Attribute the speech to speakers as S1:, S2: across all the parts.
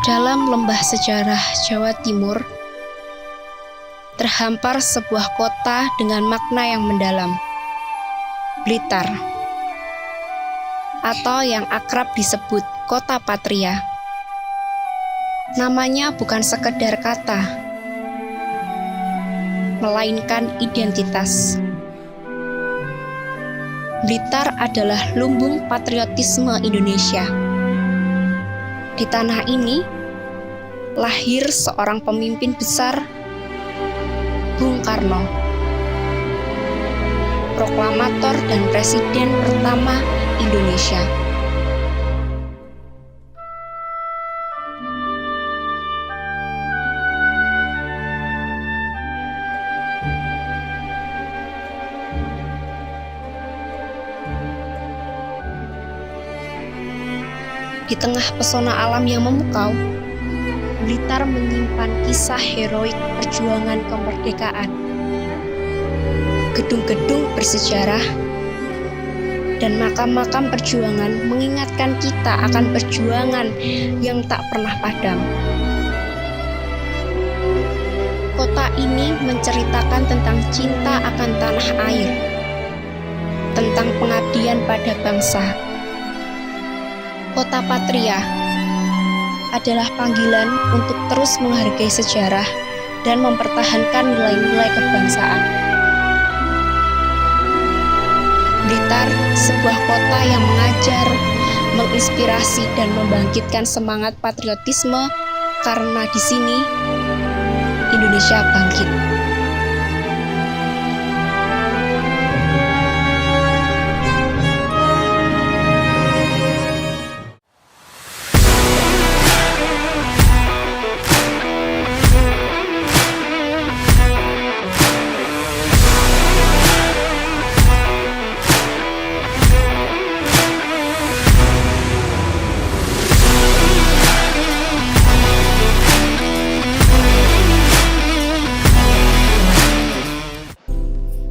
S1: dalam lembah sejarah Jawa Timur, terhampar sebuah kota dengan makna yang mendalam, Blitar, atau yang akrab disebut Kota Patria. Namanya bukan sekedar kata, melainkan identitas. Blitar adalah lumbung patriotisme Indonesia. Di tanah ini, lahir seorang pemimpin besar, Bung Karno, proklamator dan presiden pertama Indonesia. Di tengah pesona alam yang memukau, Blitar menyimpan kisah heroik perjuangan kemerdekaan. Gedung-gedung bersejarah dan makam-makam perjuangan mengingatkan kita akan perjuangan yang tak pernah padam. Kota ini menceritakan tentang cinta akan tanah air, tentang pengabdian pada bangsa. Kota Patria adalah panggilan untuk terus menghargai sejarah dan mempertahankan nilai-nilai kebangsaan. Blitar, sebuah kota yang mengajar, menginspirasi, dan membangkitkan semangat patriotisme karena di sini Indonesia bangkit.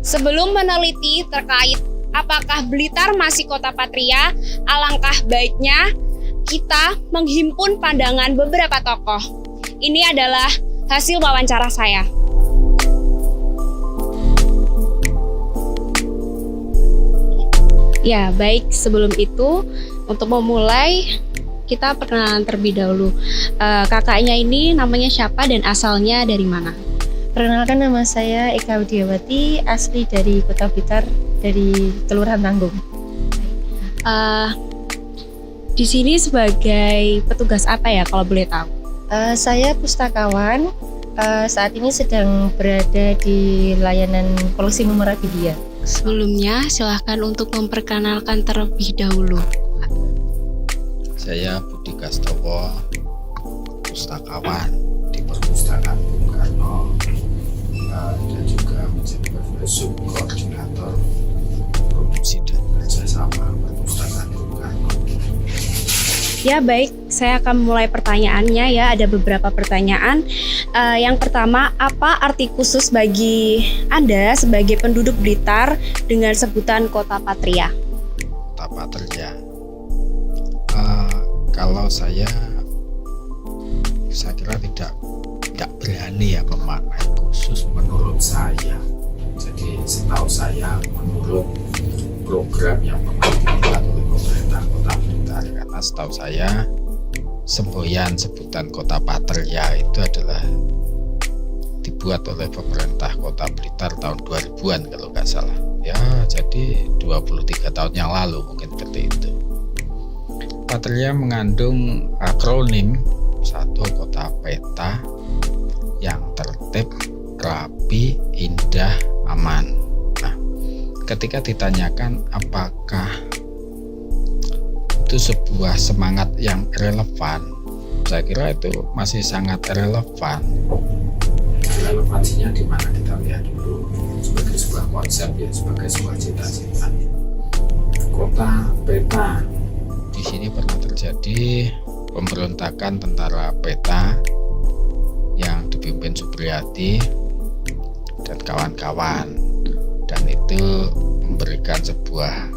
S1: Sebelum meneliti terkait apakah Blitar masih kota patria, alangkah baiknya kita menghimpun pandangan beberapa tokoh. Ini adalah hasil wawancara saya. Ya, baik, sebelum itu untuk memulai kita perkenalan terlebih dahulu. Kakaknya ini namanya siapa dan asalnya dari mana?
S2: Perkenalkan, nama saya Eka Widiawati, asli dari Kota Blitar, dari Kelurahan Tanggung.
S1: Di sini sebagai petugas apa ya kalau boleh tahu?
S2: Saya pustakawan, saat ini sedang berada di layanan Polisi Muhammadiyah.
S1: Sebelumnya silahkan untuk memperkenalkan terlebih dahulu.
S3: Saya Budi Kastowo, pustakawan di Perpustakaan Bung Karno, dan juga menjadi subkoordinator produksi dan kerjasama Perpustakaan Bung Karno.
S1: Ya, baik, saya akan mulai pertanyaannya ya. Ada beberapa pertanyaan. Yang pertama, apa arti khusus bagi Anda sebagai penduduk Blitar dengan sebutan Kota Patria?
S3: Kota Patria. Kalau saya kira tidak berani ya memaknai khusus menurut saya. Jadi setahu saya menurut program yang pernah dibuat oleh pemerintah Kota Blitar, karena setahu saya semboyan sebutan Kota Patria itu adalah dibuat oleh pemerintah Kota Blitar tahun 2000-an kalau nggak salah. Ya, jadi 23 tahun yang lalu mungkin seperti itu. Patria mengandung akronim satu kota peta yang tertib, rapi, indah, aman. Nah, ketika ditanyakan apakah itu sebuah semangat yang relevan, saya kira itu masih sangat relevan. Relevansinya di mana kita lihat dulu sebagai sebuah konsep ya, sebagai sebuah cita-cita. Kota peta. Di sini pernah terjadi pemberontakan tentara peta yang dipimpin Supriyadi dan kawan-kawan, dan itu memberikan sebuah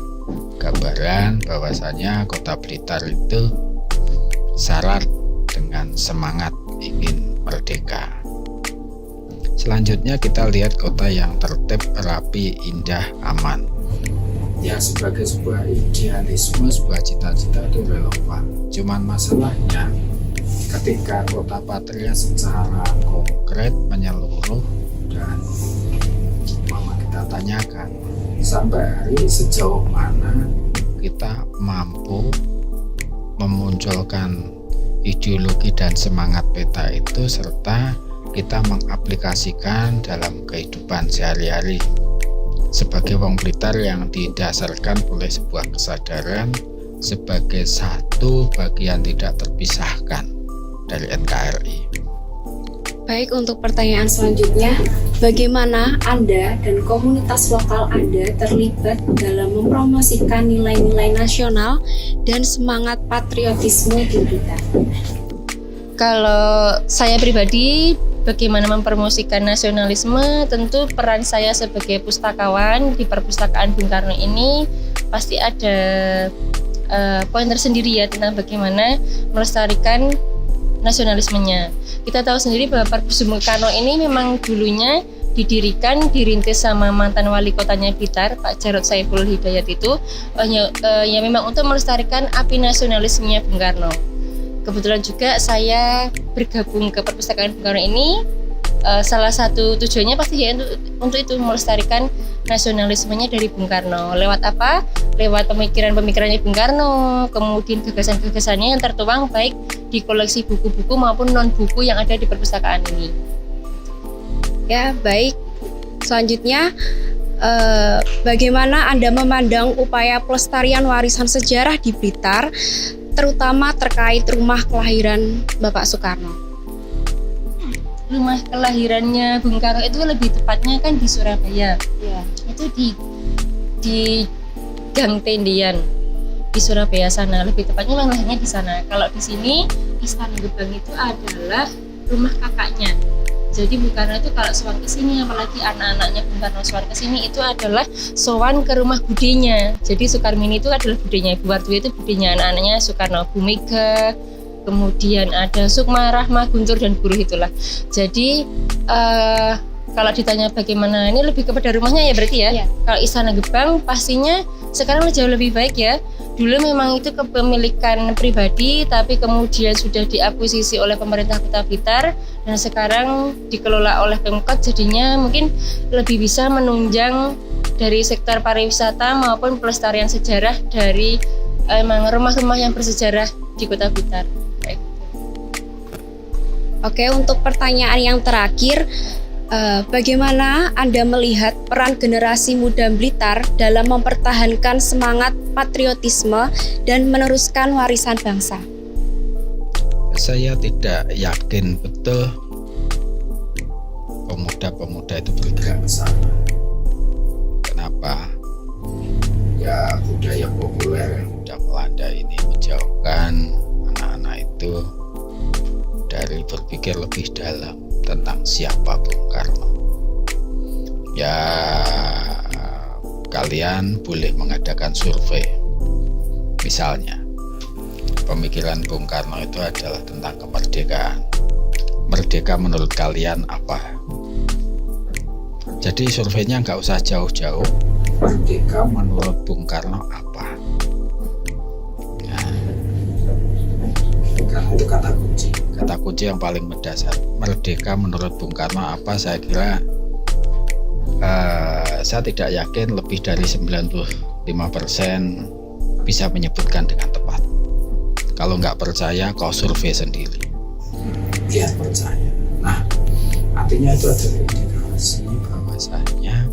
S3: gambaran bahwasanya Kota Blitar itu syarat dengan semangat ingin merdeka. Selanjutnya kita lihat kota yang tertib, rapi, indah, aman. Ya, sebagai sebuah idealisme, sebuah cita-cita itu relevan. Cuman masalahnya ketika kota Patria secara konkret menyeluruh dan mama kita tanyakan sampai hari sejauh mana kita mampu memunculkan ideologi dan semangat peta itu serta kita mengaplikasikan dalam kehidupan sehari-hari sebagai wong Blitar yang didasarkan oleh sebuah kesadaran sebagai satu bagian tidak terpisahkan dari NKRI.
S1: Baik, untuk pertanyaan selanjutnya, bagaimana Anda dan komunitas lokal Anda terlibat dalam mempromosikan nilai-nilai nasional dan semangat patriotisme di Blitar?
S2: Kalau saya pribadi, bagaimana mempromosikan nasionalisme, tentu peran saya sebagai pustakawan di Perpustakaan Bung Karno ini pasti ada poin tersendiri ya tentang bagaimana melestarikan nasionalismenya. Kita tahu sendiri bahwa Perpus Bung Karno ini memang dulunya dirintis sama mantan wali kotanya Blitar, Pak Jarod Saiful Hidayat itu ya memang untuk melestarikan api nasionalismenya Bung Karno. Kebetulan juga saya bergabung ke Perpustakaan Bung Karno ini, salah satu tujuannya pasti ya untuk itu melestarikan nasionalismenya dari Bung Karno. Lewat apa? Lewat pemikiran-pemikirannya Bung Karno, kemudian gagasan-gagasannya yang tertuang baik di koleksi buku-buku maupun non-buku yang ada di perpustakaan ini.
S1: Ya, baik. Selanjutnya, bagaimana Anda memandang upaya pelestarian warisan sejarah di Blitar, terutama terkait rumah kelahiran Bapak Soekarno?
S2: Rumah kelahirannya Bung Karno itu lebih tepatnya kan di Surabaya.
S1: Ya.
S2: Itu di Gang Tendian di Surabaya sana, lebih tepatnya memang lahirnya di sana. Kalau di sini Istana Gebang itu adalah rumah kakaknya. Jadi Bung Karno itu kalau sowan ke sini, apalagi anak-anaknya Bung Karno sowan ke sini, itu adalah sowan ke rumah budenya. Jadi Sukarmini itu adalah budenya, Ibu Wartuwi itu budenya anak-anaknya Soekarno, Bu Mega, kemudian ada Sukma, Rahma, Guntur, dan Buruh itulah. Jadi kalau ditanya bagaimana, ini lebih kepada rumahnya ya berarti ya.
S1: Ya.
S2: Kalau Istana Gebang pastinya sekarang jauh lebih baik ya. Dulu memang itu kepemilikan pribadi, tapi kemudian sudah diakuisisi oleh pemerintah Kota Blitar dan sekarang dikelola oleh Pemkot, jadinya mungkin lebih bisa menunjang dari sektor pariwisata maupun pelestarian sejarah dari emang rumah-rumah yang bersejarah di Kota Blitar. Baik.
S1: Oke, untuk pertanyaan yang terakhir, bagaimana Anda melihat peran generasi muda Blitar dalam mempertahankan semangat patriotisme dan meneruskan warisan bangsa?
S3: Saya tidak yakin betul pemuda-pemuda itu bergerak ke sana. Kenapa? Ya, budaya populer yang sudah melanda ini menjauhkan anak-anak itu dari berpikir lebih dalam tentang siapa Bung Karno. Ya, kalian boleh mengadakan survei. Misalnya, pemikiran Bung Karno itu adalah tentang kemerdekaan. Merdeka menurut kalian apa? Jadi surveinya nggak usah jauh-jauh. Merdeka menurut Bung Karno apa? Nah, karena itu kata kunci. Kata kunci yang paling mendasar. Merdeka menurut Bung Karno apa? Saya kira saya tidak yakin lebih dari 95% bisa menyebutkan dengan tepat. Kalau nggak percaya, kau survei sendiri. Biar percaya. Nah, artinya itu adalah indikasi bahwasanya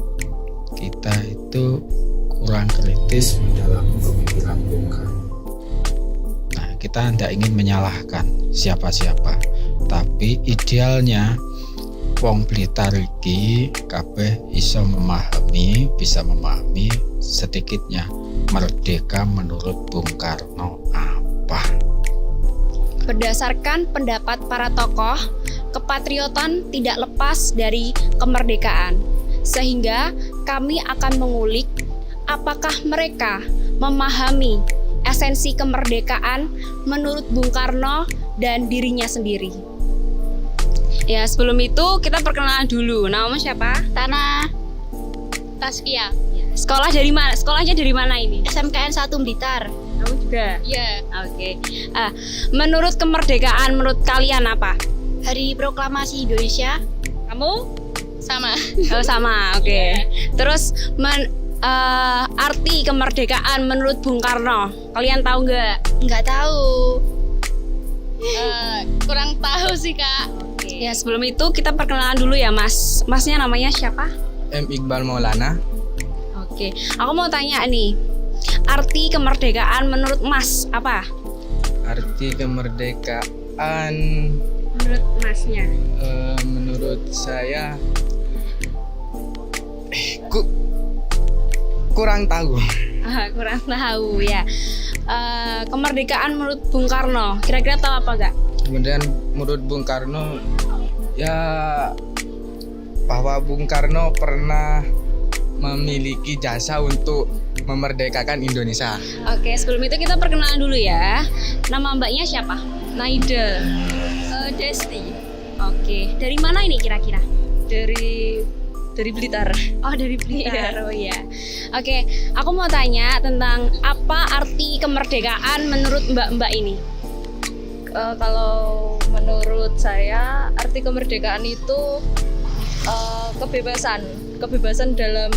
S3: kita itu kurang kritis mendalam pemikiran Bung Karno. Nah, kita tidak ingin menyalahkan siapa-siapa, tapi idealnya wong Blitar iki kabeh bisa memahami sedikitnya merdeka menurut Bung Karno apa.
S1: Berdasarkan pendapat para tokoh, kepatriotan tidak lepas dari kemerdekaan. Sehingga kami akan mengulik apakah mereka memahami esensi kemerdekaan menurut Bung Karno dan dirinya sendiri. Ya, sebelum itu kita perkenalan dulu. Namamu siapa?
S4: Tanah Taskia,
S1: Sekolah dari mana? Sekolahnya dari mana ini?
S4: SMKN 1 Blitar.
S1: Kamu juga.
S4: Ya,
S1: Oke. Menurut kemerdekaan menurut kalian apa?
S4: Hari Proklamasi Indonesia
S1: Kamu?
S4: sama.
S1: Oh, sama. Oke. Terus arti kemerdekaan menurut Bung Karno. Kalian tahu nggak?
S4: Nggak tahu. Kurang tahu sih Kak.
S1: Ya, sebelum itu kita perkenalan dulu ya, Mas. Masnya namanya siapa?
S5: M. Iqbal Maulana.
S1: Oke. Aku mau tanya nih. Arti kemerdekaan menurut Mas apa?
S5: Arti kemerdekaan
S1: Menurut Masnya.
S5: menurut saya kurang tahu.
S1: Kurang tahu ya. Kemerdekaan menurut Bung Karno. Kira-kira tahu apa nggak?
S5: Kemudian menurut Bung Karno ya bahwa Bung Karno pernah memiliki jasa untuk memerdekakan Indonesia.
S1: Oke, sebelum itu kita perkenalan dulu ya. Nama mbaknya siapa?
S2: Naida, Desti,
S1: Oke, dari mana ini kira-kira?
S2: dari Blitar.
S1: Oh, dari Blitar. Oh iya. Oke, aku mau tanya tentang apa arti kemerdekaan menurut mbak-mbak ini?
S2: Kalau menurut saya arti kemerdekaan itu kebebasan dalam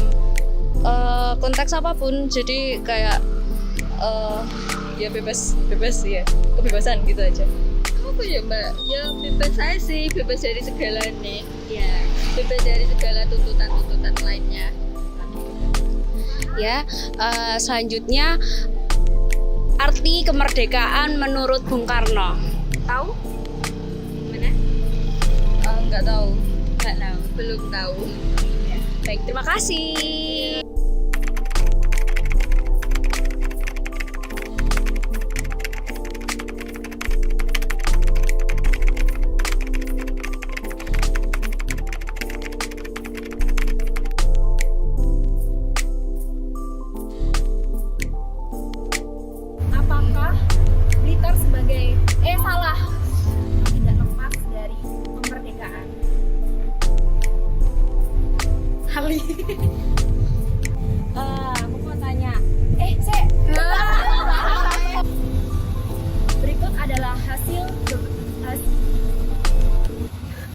S2: konteks apapun. Jadi kayak ya bebas ya, kebebasan gitu aja. Apa ya Mbak? Ya bebas saya sih, bebas dari segala nih.
S1: Ya.
S2: Bebas dari segala tuntutan lainnya.
S1: Ya, selanjutnya arti kemerdekaan menurut Bung Karno. Tahu? Mana?
S2: Nggak tahu,
S1: Nggak tahu.
S2: belum tahu.
S1: Baik, terima kasih. Apakah Blitar sebagai salah tidak lepas dari kemerdekaan? Hali.